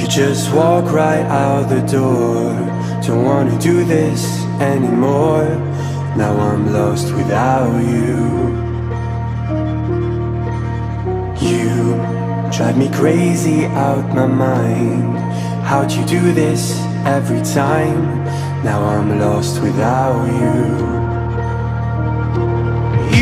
just walk right out the door. Don't wanna do this anymore. Now I'm lost without you. You drive me crazy out my mind. How'd you do this every time? Now I'm lost without you.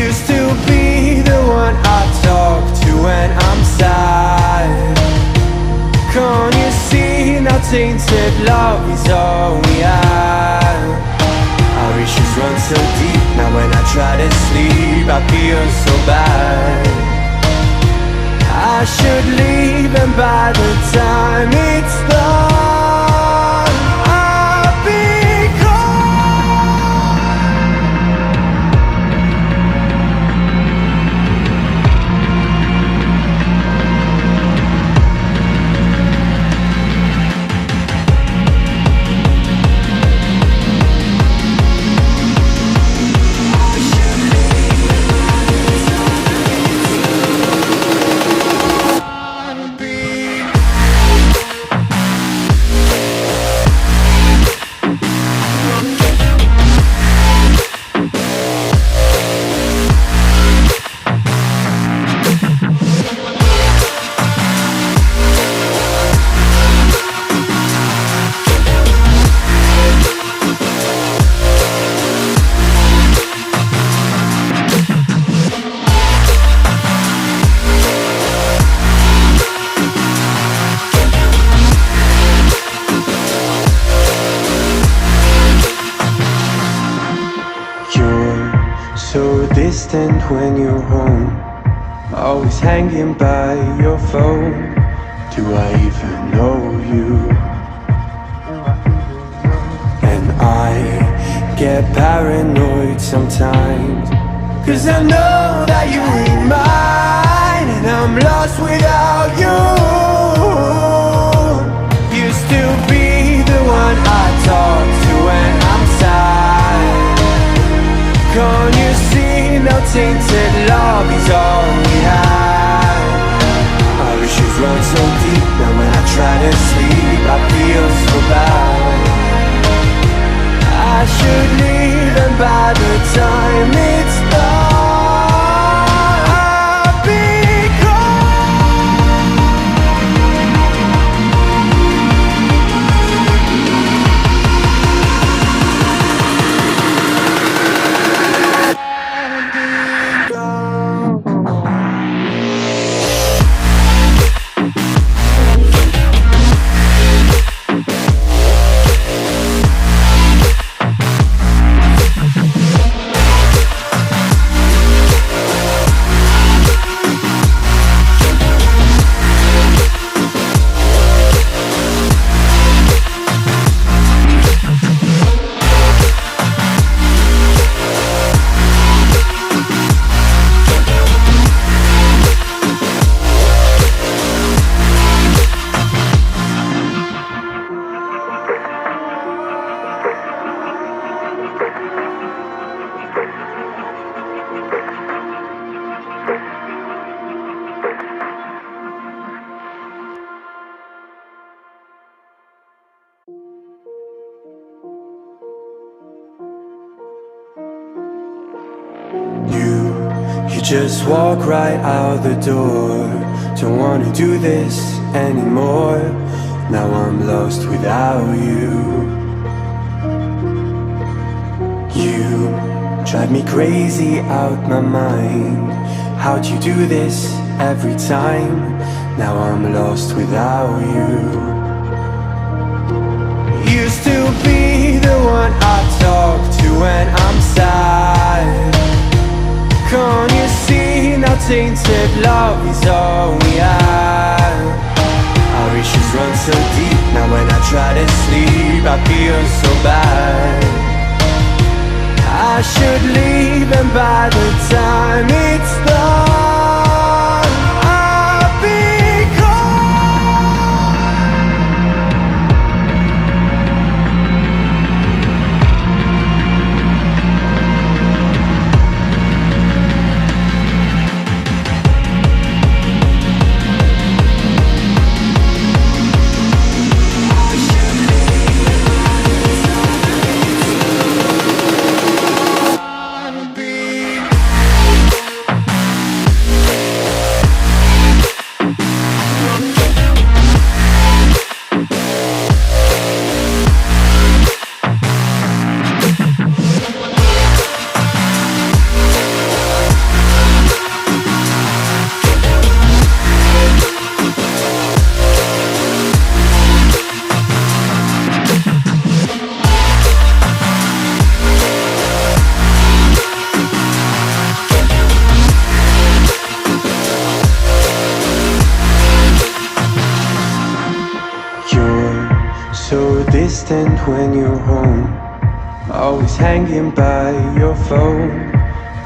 Used to be the one I talk to when I'm sad. Can't you see now tainted love is all we have? Our issues run so deep, now when I try to sleep I feel so bad. I should leave and by the time it's done I'll be distant when you're home, always hanging by your phone. Do I even know you? And I get paranoid sometimes, 'cause I know that you ain't mine, and I'm lost without you. Used to be the one I talk to when I'm sad. Can't you see now tainted love is all we have? Our issues run so deep, now when I try to sleep I feel so bad. I should leave and by the time it's done I'll be You just walk right out the door. Don't wanna do this anymore. Now I'm lost without you. You drive me crazy out my mind. How'd you do this every time? Now I'm lost without you. Used to be the one I talk to when I'm sad. Can't you see now tainted love is all we have? Our issues run so deep, now when I try to sleep I feel so bad. I should leave and by the time it's done I'll be distant when you're home, always hanging by your phone.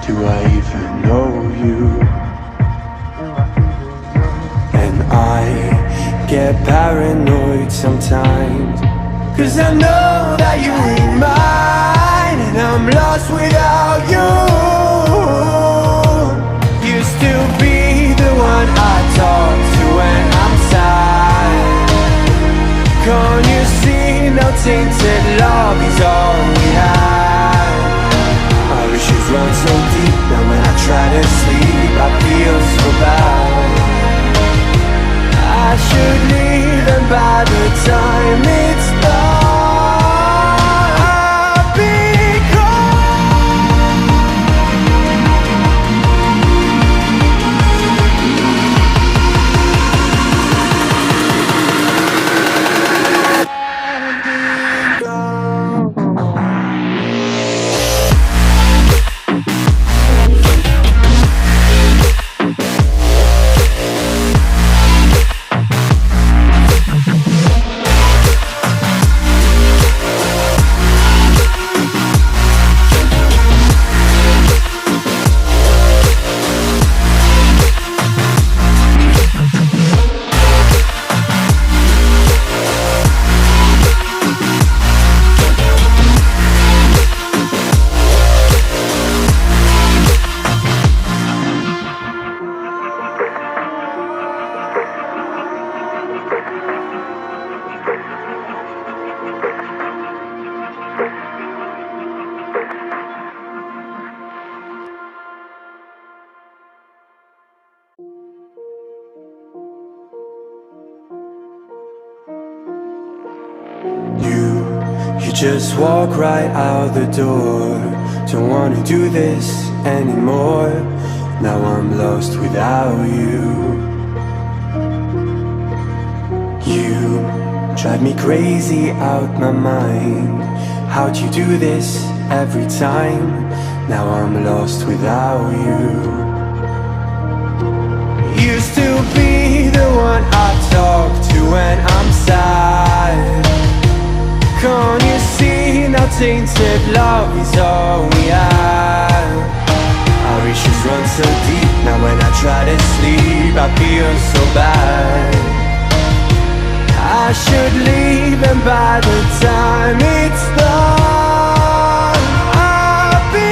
Do I even know you? And I get paranoid sometimes, 'cause I know that you ain't mine, and I'm lost without you. Used to be the one I talk to when I'm sad. Can't you see now tainted love is all we have? Our issues run so deep, now when I try to sleep I feel so bad. I should leave, and by the time it's done I'll be You just walk right out the door. Don't wanna do this anymore. Now I'm lost without you. You drive me crazy out my mind. How'd you do this every time? Now I'm lost without you. Used to be the one I talk to when I'm sad. Can't you see now tainted love is all we have? Our issues run so deep, now when I try to sleep I feel so bad. I should leave, and by the time it's done I'll be